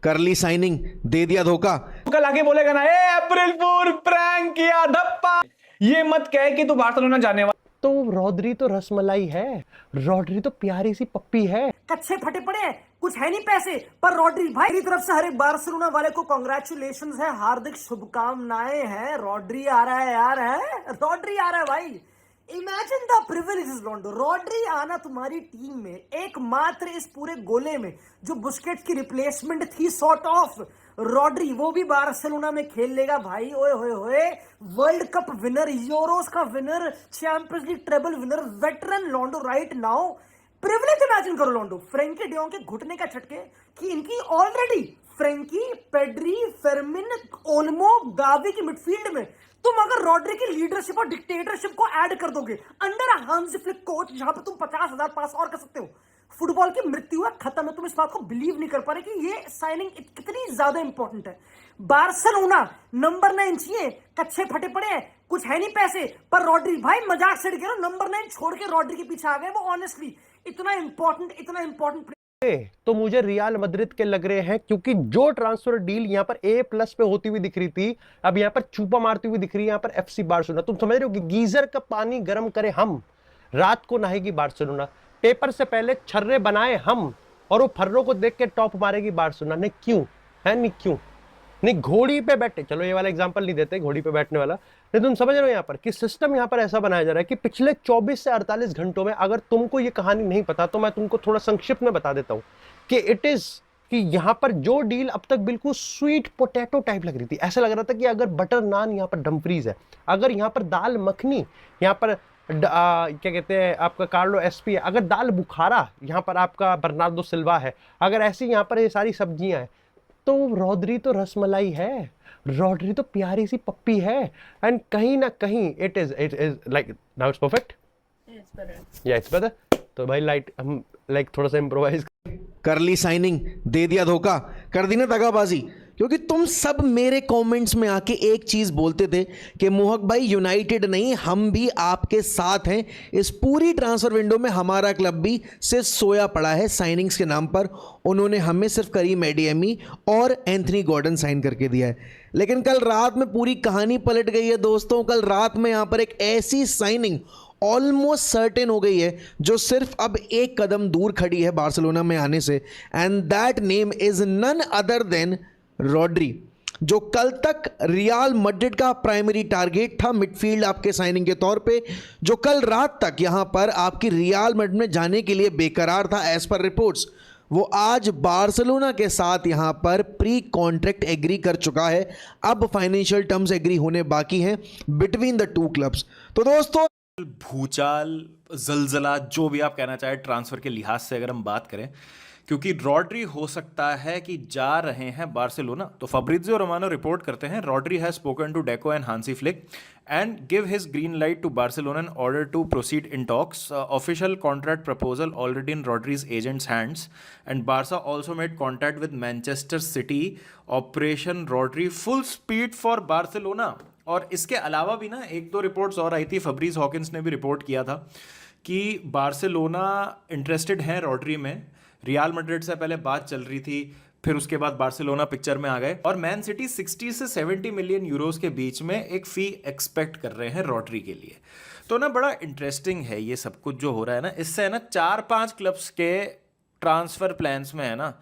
कर ली साइनिंग, दे दिया धोखा। कल आके बोलेगा ना, ए अप्रैल फूल प्रैंक किया धप्पा, ये मत कहे कि तू बार्सिलोना जाने वाला। तो रॉड्री तो रसमलाई है, रॉड्री तो प्यारी सी पप्पी है। कच्चे फटे पड़े हैं, कुछ है नहीं पैसे, पर रॉड्री भाई की तरफ से हर एक बार्सिलोना वाले को कांग्रेचुलेशंस है, हार्दिक शुभकामनाएं हैं। रॉड्री आ रहा है यार, है रॉड्री आ रहा है भाई। इमेजिन द प्रिविलेजेस लॉन्डो, रॉड्री आना तुम्हारी टीम में एकमात्र इस पूरे गोले में जो बुस्केट्स की रिप्लेसमेंट थी सॉर्ट ऑफ, रॉड्री वो भी बार्सिलोना में खेल लेगा भाई। ओए होए होए, वर्ल्ड कप विनर, यूरोस का winner, champions league treble winner, veteran लॉन्डो राइट नाउ। प्रिविलेज इमेजिन करो लॉन्डो, फ्रेंकी डियोंग के घुटने का झटके कि इनकी already Frenkie, Pedri, Fermin, Olmo, Gavi की मिडफील्ड में तुम अगर रॉड्री की लीडरशिप और डिक्टेटरशिप को ऐड कर दोगे under a Hansi Flick coach, जहां पे तुम 50,000 पास और कर सकते हो। फुटबॉल की मृत्यु है, खत्म है। तुम इस बात को बिलीव नहीं कर पा रहे कि ये साइनिंग कितनी ज्यादा इंपॉर्टेंट है। बार्सिलोना नंबर 9 चाहिए, कच्चे फटे पड़े हैं, कुछ है नहीं पैसे, पर रॉड्री भाई मजाक से गया, नंबर 9 छोड़ के रॉड्री के पीछे आ गए वो। ऑनेस्टली इतना इंपॉर्टेंट तो मुझे रियल मद्रिद के लग रहे हैं, क्योंकि जो ट्रांसफर डील यहाँ पर A+ पे होती हुई दिख रही थी, अब यहाँ पर चूपा मारती हुई दिख रही है यहाँ पर FC बार्सिलोना। तुम समझ रहे हो कि गीजर का पानी गर्म करे हम, रात को नहाएगी बार्सिलोना, पेपर से पहले छर्रे बनाए हम, और वो फर्रों को देख के टॉप मारेगी बार्सिलोना। नहीं क्यों है, नहीं क्यों नहीं, घोड़ी पे बैठे, चलो ये वाला एग्जांपल नहीं देते घोड़ी पे बैठने वाला, नहीं तुम समझ रहे हो यहाँ पर कि सिस्टम यहाँ पर ऐसा बनाया जा रहा है कि पिछले 24 से 48 घंटों में, अगर तुमको ये कहानी नहीं पता तो मैं तुमको थोड़ा संक्षिप्त में बता देता हूँ कि इट इज कि यहाँ पर जो डील अब तक बिल्कुल स्वीट पोटैटो टाइप लग रही थी, ऐसा लग रहा था कि अगर बटर नान यहाँ पर डम्फ्रीज है, अगर यहाँ पर दाल मखनी, यहाँ पर क्या कहते हैं आपका कार्लो एसपी है, अगर दाल बुखारा यहाँ पर आपका बर्नार्डो सिल्वा है, अगर ऐसी यहाँ पर ये सारी सब्जियां हैं, तो रॉड्री तो रसमलाई है, रॉड्री तो प्यारी सी पप्पी है। एंड कहीं ना कहीं it is like now it's perfect, या इट्स बेटर। तो भाई लाइट हम लाइक थोड़ा सा इम्प्रोवाइज कर ली साइनिंग, दे दिया धोखा, कर दी ना दगाबाजी। क्योंकि तुम सब मेरे कमेंट्स में आके एक चीज बोलते थे कि मोहक भाई यूनाइटेड नहीं, हम भी आपके साथ हैं, इस पूरी ट्रांसफर विंडो में हमारा क्लब भी सिर्फ सोया पड़ा है साइनिंग्स के नाम पर। उन्होंने हमें सिर्फ करीम एडिएमी और एंथनी गॉर्डन साइन करके दिया है। लेकिन कल रात में पूरी कहानी पलट गई है दोस्तों। कल रात में यहां पर एक ऐसी साइनिंग ऑलमोस्ट सर्टेन हो गई है जो सिर्फ अब एक कदम दूर खड़ी है बार्सिलोना में आने से, and that name is none other than Rodri, जो कल तक रियल मैड्रिड का प्राइमरी टारगेट था मिडफील्ड आपके साइनिंग के तौर पे, जो कल रात तक यहां पर आपकी रियल मैड्रिड में जाने के लिए बेकरार था एज पर रिपोर्ट्स, वो आज बार्सिलोना के साथ यहां पर प्री कॉन्ट्रैक्ट एग्री कर चुका है। अब फाइनेंशियल टर्म्स एग्री होने बाकी हैं बिटवीन द टू क्लब्स। तो दोस्तों भूचाल, जलजला, जो भी आप कहना चाहे ट्रांसफर के लिहाज से अगर हम बात करें, क्योंकि रॉड्री हो सकता है कि जा रहे हैं बार्सिलोना। तो फब्रिजियो रोमानो रिपोर्ट करते हैं, Rodri has spoken to Deco and Hansi Flick and give his green light to Barcelona in order to proceed in talks. Official contract proposal already in Rodri's agents hands and Barça also made contact with Manchester City. Operation Rodri full speed for Barcelona. और इसके अलावा भी ना एक दो reports और आई थी, फब्रीज Hawkins ने भी रिपोर्ट किया था कि बार्सिलोना इंटरेस्टेड है रॉड्री में। रियल मैड्रिड से पहले बात चल रही थी, फिर उसके बाद बार्सिलोना पिक्चर में आ गए, और मैन सिटी 60 से 70 मिलियन यूरोस के बीच में एक फी एक्सपेक्ट कर रहे हैं रॉड्री के लिए। तो ना बड़ा इंटरेस्टिंग है ये सब कुछ जो हो रहा है ना, इससे है ना 4-5 क्लब्स के ट्रांसफर प्लान्स में है ना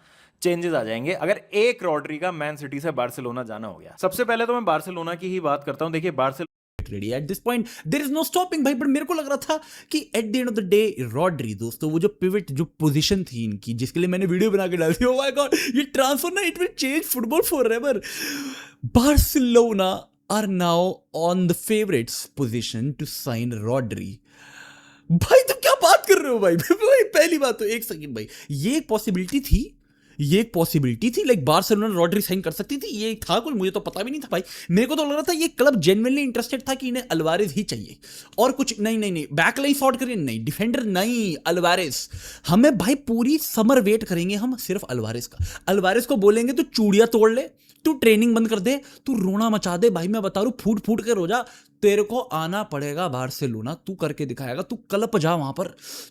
चेंजेस आ जाएंगे अगर एक रॉड्री का मैन सिटी से बार्सिलोना जाना हो गया। सबसे पहले तो मैं बार्सिलोना की ही बात करता हूं। देखिए Barcelona ready at this point, there is no stopping भाई। बट मेरे को लग रहा था कि at the end of the day Rodri दोस्तों, वो जो पिवट जो पोजीशन थी इनकी, जिसके लिए मैंने वीडियो बना के डाली थी, ओह माय गॉड ये ट्रांसफर ना it will change football forever. Barcelona are now on the favourites position to sign Rodri. भाई तुम क्या बात कर रहे हो भाई? पहली बात तो एक सेकंड भाई, ये एक पॉसिबिलिटी थी, ये एक पॉसिबिलिटी थी, लाइक बार्सिलोना रॉड्री साइन कर सकती थी, ये था कुछ, मुझे तो पता भी नहीं था भाई। मेरे को तो लग रहा था ये क्लब जेन्युइनली इंटरेस्टेड था कि इन्हें अल्वारेज ही चाहिए और कुछ नहीं, बैकलाइन सॉर्ट करिए, नहीं डिफेंडर, नहीं अल्वारेज। हमें भाई पूरी समर वेट करेंगे हम सिर्फ अल्वारेज का। अल्वारेज को बोलेंगे तू चूड़ियां तोड़ ले, तू ट्रेनिंग बंद कर दे, तू रोना मचा दे भाई, मैं बता रहा हूं फूट फूट के रो जा, तेरे को आना पड़ेगा बार्सिलोना, तू करके दिखाएगा, तू कलप जा वहां पर,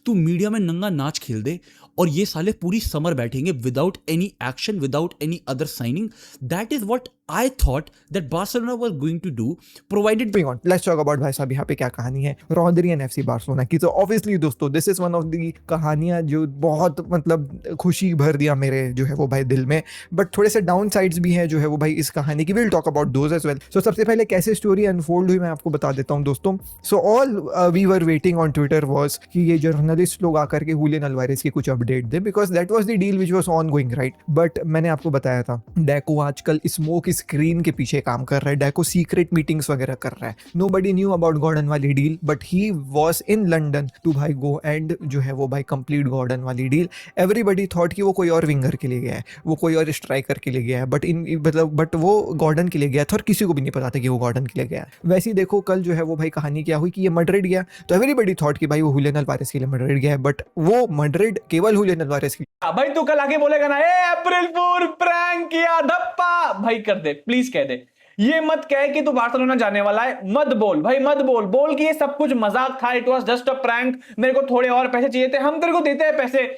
तू मीडिया में नंगा नाच खेल दे और ये साले पूरी समर बैठेंगे without any action, without any other signing. That is what I thought that Barcelona was going to do, provided. Moving on, let's talk about भाई साहब यहाँ पे क्या कहानी है रॉड्री एंड एफसी बार्सिलोना की. तो ऑब्वियसली दोस्तों this is one of the कहानियां जो बहुत मतलब खुशी भर दिया मेरे जो है वो भाई दिल में, बट थोड़े से डाउन साइड्स भी हैं जो है वो भाई इस कहानी की. Will talk about those as well. So सबसे पहले कैसे स्टोरी अनफोल्ड हुई मैं आपको बता देता हूँ दोस्तों. So all we were waiting on Twitter was कि ये जर्नलिस्ट लोग आकर के हुलियन अल्वारेज की कुछ update they, because that was the deal which was on going right. But मैंने आपको बताया था डेको आजकल स्मोक स्क्रीन के पीछे काम कर रहा है, डेको सीक्रेट मीटिंग्स वगैरह कर रहा है. नोबडी न्यू अबाउट गॉर्डन वाली deal, but he was in London to भाई गो एंड जो है वो भाई कंप्लीट गॉर्डन वाली डील. एवरीबडी थॉट कि वो कोई और विंगर के लिए गया है, वो कोई और स्ट्राइकर के लिए गया है, बट वो गॉर्डन के लिए गया था और किसी को भी नहीं पता था कि वो गॉर्डन के लिए गया है. वैसे ही देखो कल जो है वो भाई कहानी क्या हुई कि ये मैड्रिड गया, तो एवरीबडी थॉट कि भाई वो हुलियन अल्वारेज के लिए मैड्रिड गया है, बट वो मैड्रिड केवल हुलियन अल्वारेज के. भाई तू कल आके बोलेगा ना, ए अप्रैल फूल प्रैंक किया धप्पा, भाई कर दे प्लीज, कह दे. ये मत कह कि तू बार्सिलोना जाने वाला है, मत बोल भाई, मत बोल कि ये सब कुछ मजाक था, it was just a prank, मेरे को थोड़े और पैसे चाहिए थे, हम तेरे को देते हैं पैसे.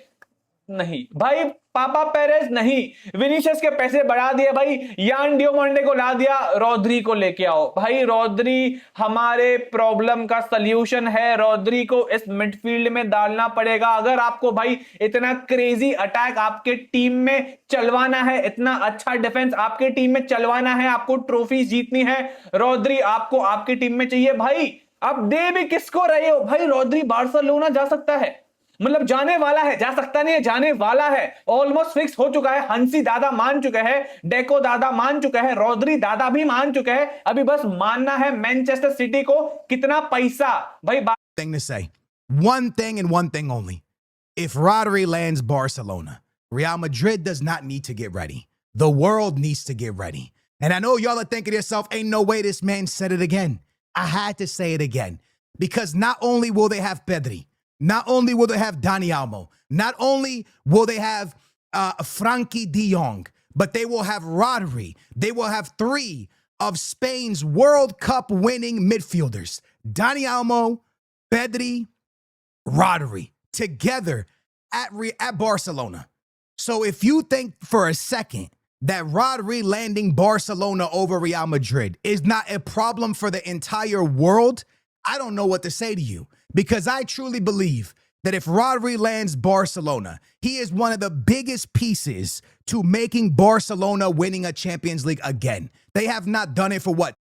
नहीं भाई, पापा पेरेज नहीं, विनीशियस के पैसे बढ़ा दिए भाई, यान डियोमोंडे को ला दिया, रॉड्री को लेके आओ भाई. रॉड्री हमारे प्रॉब्लम का सॉल्यूशन है, रॉड्री को इस मिडफील्ड में डालना पड़ेगा. अगर आपको भाई इतना क्रेजी अटैक आपके टीम में चलवाना है, इतना अच्छा डिफेंस आपके टीम में चलवाना है, आपको ट्रॉफी जीतनी है, रॉड्री आपको आपकी टीम में चाहिए भाई. आप दे भी किसको रहे हो भाई? रॉड्री बार्सिलोना जा सकता है, मतलब जाने वाला है, जा सकता नहीं है, जाने वाला है, ऑलमोस्ट फिक्स हो चुका है. हंसी दादा मान चुका है, डेको दादा मान चुका है, रॉड्री दादा भी मान चुका है. अभी बस मानना है मैनचेस्टर सिटी को कितना पैसा भाई. Thing to say. One thing and one thing only. If Rodri lands Barcelona, Real Madrid does not need to get ready. The world needs to get ready. And I know y'all are thinking to yourself, ain't no way this man said it again. I had to say it again. Because not only will they have Pedri, not only will they have Dani Almo, not only will they have Frankie de Jong, but they will have Rodri. They will have 3 of Spain's World Cup winning midfielders. Dani Almo, Pedri, Rodri, together at Barcelona. So if you think for a second that Rodri landing Barcelona over Real Madrid is not a problem for the entire world, I don't know what to say to you. Because I truly believe that if Rodri lands Barcelona, he is one of the biggest pieces to making Barcelona winning a Champions League again. They have not done it for what?